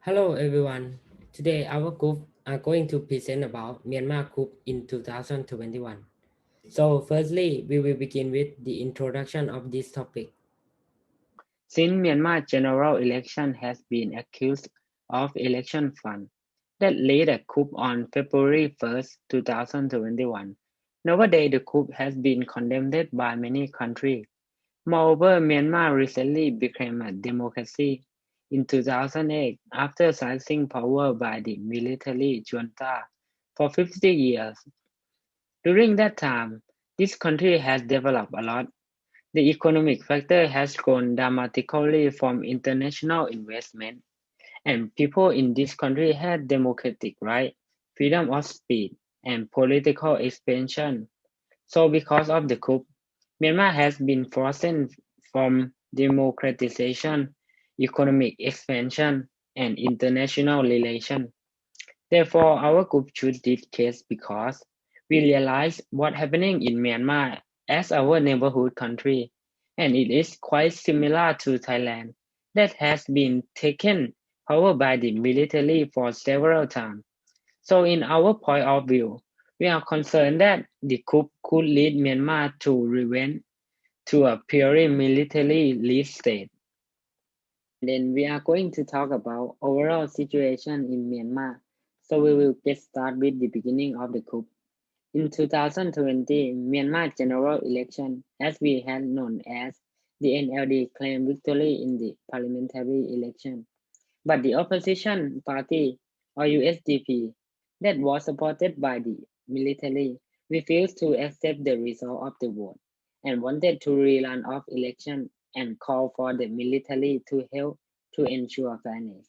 Hello everyone. Today our group are going to present about Myanmar coup in 2021. So firstly, we will begin with the introduction of this topic. Since Myanmar general election has been accused of election fraud that led a coup on February 1, 2021, nowadays the coup has been condemned by many countries. Moreover, Myanmar recently became a democracy in 2008 after seizing power by the military junta for 50 years. During that time, this country has developed a lot. The economic factor has grown dramatically from international investment, and people in this country had democratic rights, freedom of speech, and political expansion. So because of the coup, Myanmar has been frozen from democratization, economic expansion, and international relations. Therefore, our group chose this case because we realize what's happening in Myanmar as our neighborhood country, and it is quite similar to Thailand that has been taken over by the military for several times. So in our point of view, we are concerned that the coup could lead Myanmar to revert to a purely military lead state. And then we are going to talk about overall situation in Myanmar. So we will get started with the beginning of the coup. In 2020, Myanmar general election, as we had known as the NLD, claimed victory in the parliamentary election. But the opposition party, or USDP, that was supported by the military, refused to accept the result of the vote and wanted to rerun of election and call for the military to help to ensure fairness.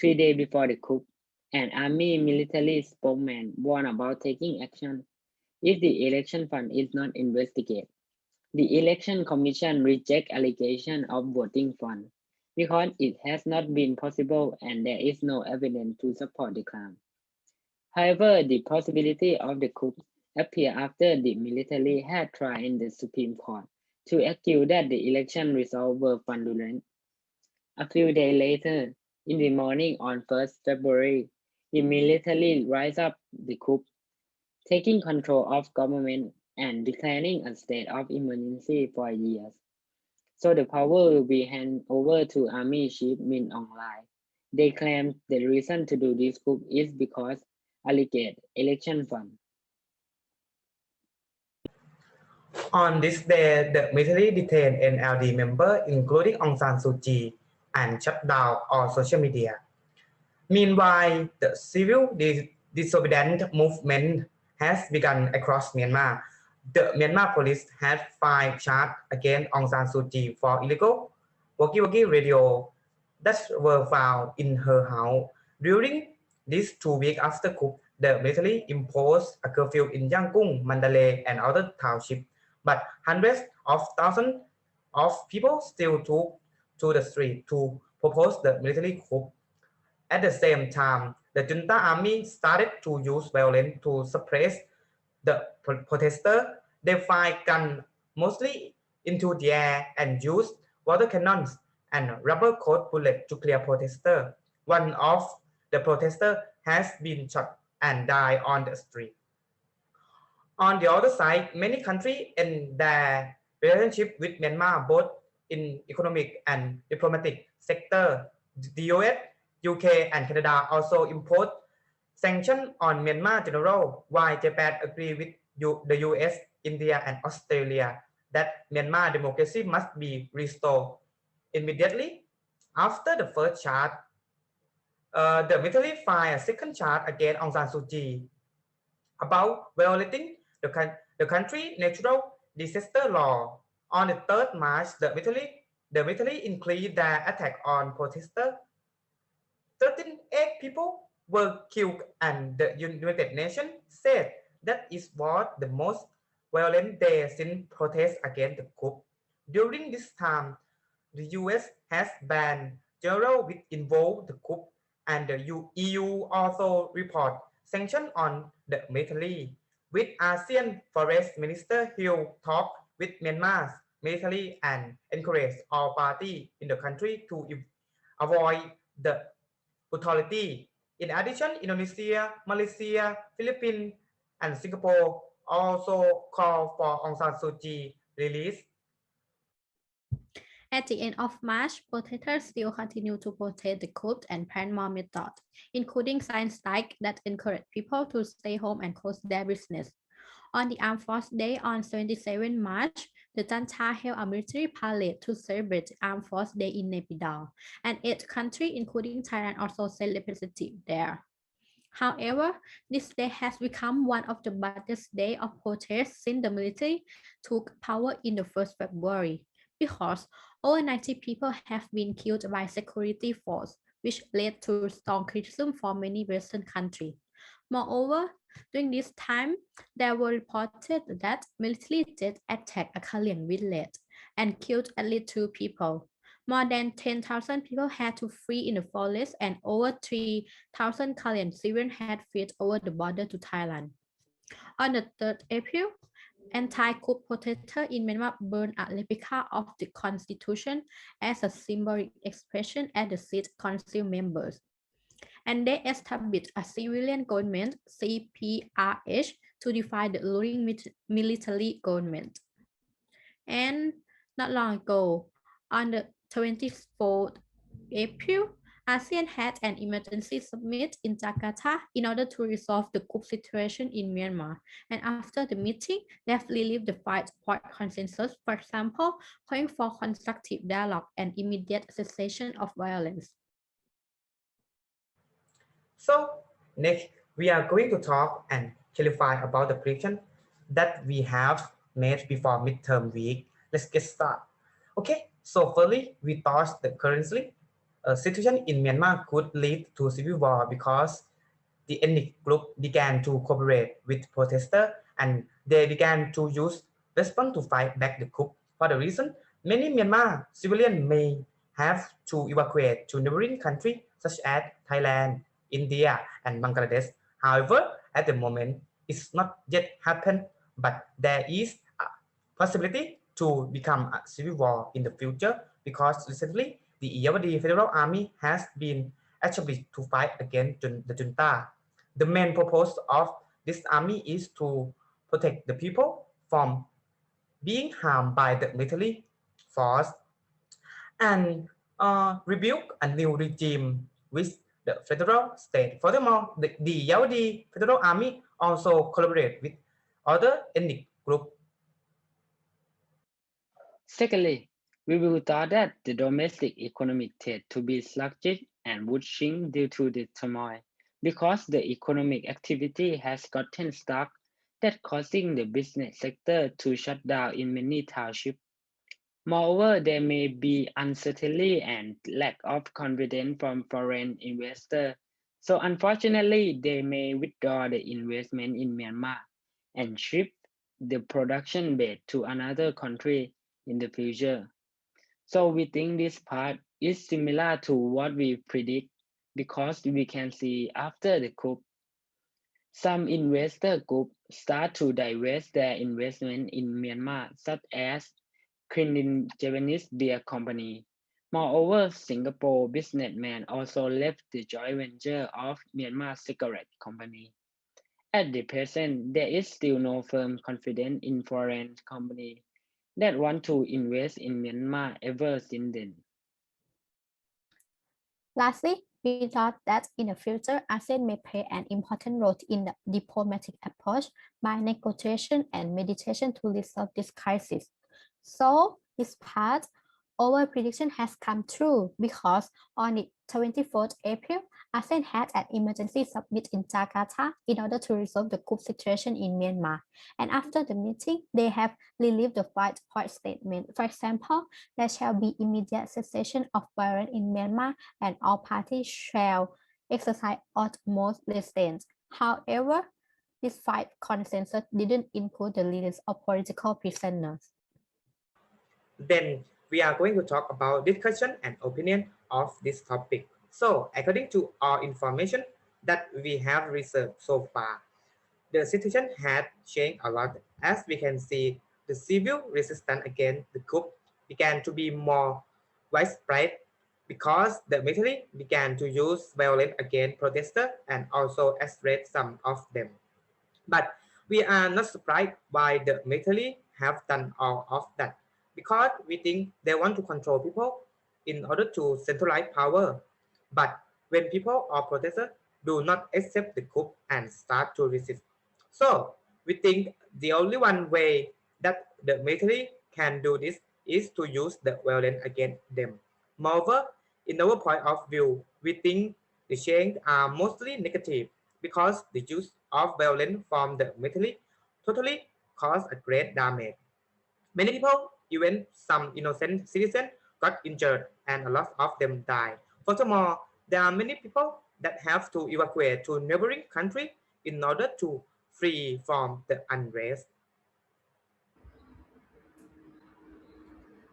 3 days before the coup, an army military spokesman warned about taking action if the election fund is not investigated. The Election Commission rejects allegations of voting fraud because it has not been possible and there is no evidence to support the claim. However, the possibility of the coup appeared after the military had tried in the Supreme Court to accuse that the election results were fraudulent. A few days later, in the morning on 1st February, the military rise up the coup, taking control of government and declaring a state of emergency for years. So the power will be handed over to Army Chief Min Aung Hlaing. They claim the reason to do this coup is because alleged election fund. On this day, the military detained NLD members, including Aung San Suu Kyi, and shut down all social media. Meanwhile, the civil disobedient movement has begun across Myanmar. The Myanmar police had filed charges against Aung San Suu Kyi for illegal walkie-talkie radio that were found in her house. During these 2 weeks after coup, the military imposed a curfew in Yangkung, Mandalay, and other townships, but hundreds of thousands of people still took to the street to oppose the military coup. At the same time, the junta army started to use violence to suppress the protesters. They fired guns mostly into the air and used water cannons and rubber coat bullets to clear protesters. One of the protesters has been shot and died on the street. On the other side, many countries in their relationship with Myanmar, both in economic and diplomatic sector, the US, UK, and Canada also impose sanctions on Myanmar general, while Japan agreed with the US, India, and Australia that Myanmar democracy must be restored immediately. After the first charge, the military filed a second charge against Aung San Suu Kyi about violating the country natural disaster law. On the 3rd March, the military increased their attack on protesters. 13 people were killed, and the United Nations said that it was the most violent day since protests against the coup. During this time, the US has banned generals involved in the coup, and the EU also report sanctions on the military. With ASEAN Foreign Minister Hill talk with Myanmar's military and encourage all parties in the country to avoid the authority. In addition, Indonesia, Malaysia, Philippines, and Singapore also call for Aung San Suu Kyi release. At the end of March, protesters still continue to protest the coup and plan more methods, including signs like that encourage people to stay home and close their business. On the Armed Forces Day on 27 March, the Junta held a military parade to celebrate the Armed Forces Day in Naypyidaw, and 8 countries, including Thailand, also sent representatives there. However, this day has become one of the biggest days of protest since the military took power in the 1st February, because over 90 people have been killed by security force, which led to strong criticism from many Western countries. Moreover, during this time, there were reported that military jets attacked a Kalian village and killed at least 2 people. More than 10,000 people had to flee in the forest, and over 3,000 Kalian civilians had fled over the border to Thailand. On the 3rd April, anti-coup protesters in Myanmar burned a replica of the constitution as a symbolic expression at the seat council members. And they established a civilian government, CPRH, to defy the ruling military government. And not long ago, on the 24th April, ASEAN had an emergency summit in Jakarta in order to resolve the coup situation in Myanmar. And after the meeting, they have relieved the fight for consensus, for example, calling for constructive dialogue and immediate cessation of violence. So next, we are going to talk and clarify about the prediction that we have made before midterm week. Let's get started. Okay, so firstly, we thought that currently situation in Myanmar could lead to civil war because the ethnic group began to cooperate with protesters and they began to use weapons to fight back the coup. For the reason, many Myanmar civilians may have to evacuate to neighboring countries such as Thailand, India, and Bangladesh. However, at the moment, it's not yet happened, but there is a possibility to become a civil war in the future because recently the EL331 Federal Army has been established to fight against the junta. The main purpose of this army is to protect the people from being harmed by the military force and rebuild a new regime with the federal state. Furthermore, the Yaudi Federal Army also collaborate with other ethnic groups. Secondly, we will thought that the domestic economy tend to be sluggish and would shrink due to the turmoil, because the economic activity has gotten stuck, that causing the business sector to shut down in many townships. Moreover, there may be uncertainty and lack of confidence from foreign investors. So unfortunately, they may withdraw the investment in Myanmar and shift the production base to another country in the future. So we think this part is similar to what we predict, because we can see after the coup, some investor groups start to divest their investment in Myanmar, such as Quintin Japanese Beer Company. Moreover, Singapore businessman also left the joint venture of Myanmar Cigarette Company. At the present, there is still no firm confidence in foreign companies that want to invest in Myanmar ever since then. Lastly, we thought that in the future, ASEAN may play an important role in the diplomatic approach by negotiation and mediation to resolve this crisis. So this part, our prediction has come true, because on the 24th April, ASEAN had an emergency summit in Jakarta in order to resolve the coup situation in Myanmar. And after the meeting, they have relieved the fight statement. For example, there shall be immediate cessation of violence in Myanmar and all parties shall exercise utmost restraint. However, this fight consensus didn't include the release of political prisoners. Then we are going to talk about discussion and opinion of this topic. So according to our information that we have researched so far, the situation had changed a lot. As we can see, the civil resistance against the coup began to be more widespread because the military began to use violence against protesters and also arrested some of them. But we are not surprised why the military have done all of that, because we think they want to control people in order to centralize power. But when people or protesters do not accept the coup and start to resist, so we think the only one way that the military can do this is to use the violence against them. Moreover, in our point of view, we think the change are mostly negative because the use of violence from the military totally caused a great damage. Many people, even some innocent citizens, got injured and a lot of them died. Furthermore, there are many people that have to evacuate to neighboring countries in order to free from the unrest.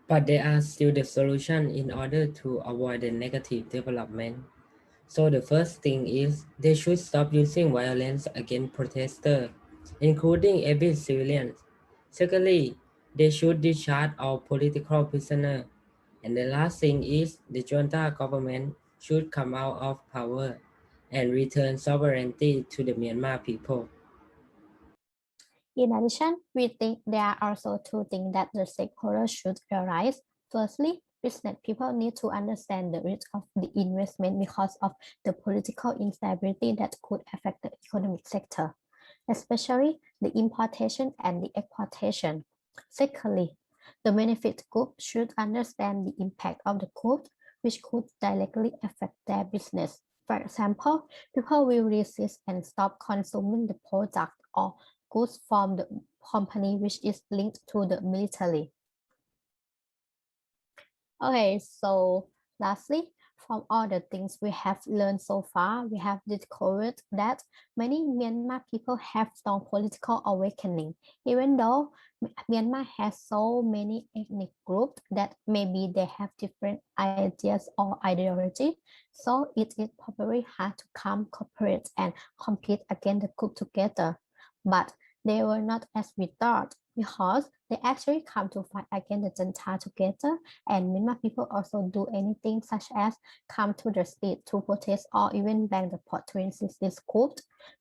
But there are still the solution in order to avoid the negative development. So the first thing is they should stop using violence against protesters, including every civilian. Secondly, they should discharge all political prisoners. And the last thing is the junta government should come out of power and return sovereignty to the Myanmar people. In addition, we think there are also two things that the stakeholders should realize. Firstly, business people need to understand the risk of the investment because of the political instability that could affect the economic sector, especially the importation and the exportation. Secondly, the benefit group should understand the impact of the coup, which could directly affect their business. For example, people will resist and stop consuming the product or goods from the company which is linked to the military. Okay, so lastly, from all the things we have learned so far, we have discovered that many Myanmar people have strong political awakening, even though Myanmar has so many ethnic groups that maybe they have different ideas or ideology. So it is probably hard to come cooperate and compete against the group together. But they were not as we thought because they actually come to fight against the junta together, and Myanmar people also do anything such as come to the street to protest or even ban the port to resist this coup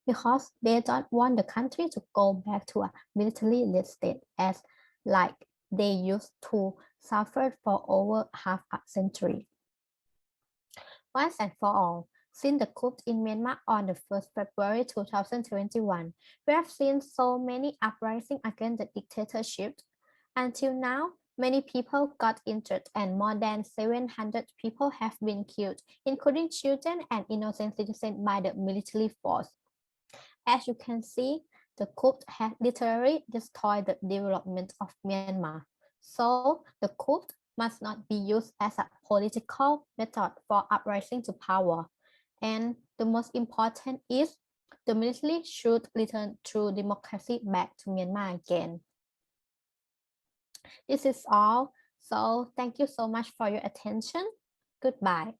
because they don't want the country to go back to a military-led state as like they used to suffer for over half a century. Once and for all, since the coup in Myanmar on the 1st February 2021, we have seen so many uprisings against the dictatorship. Until now, many people got injured and more than 700 people have been killed, including children and innocent citizens by the military force. As you can see, the coup has literally destroyed the development of Myanmar. So the coup must not be used as a political method for uprising to power. And the most important is the military should return true democracy back to Myanmar again. This is all. So thank you so much for your attention. Goodbye.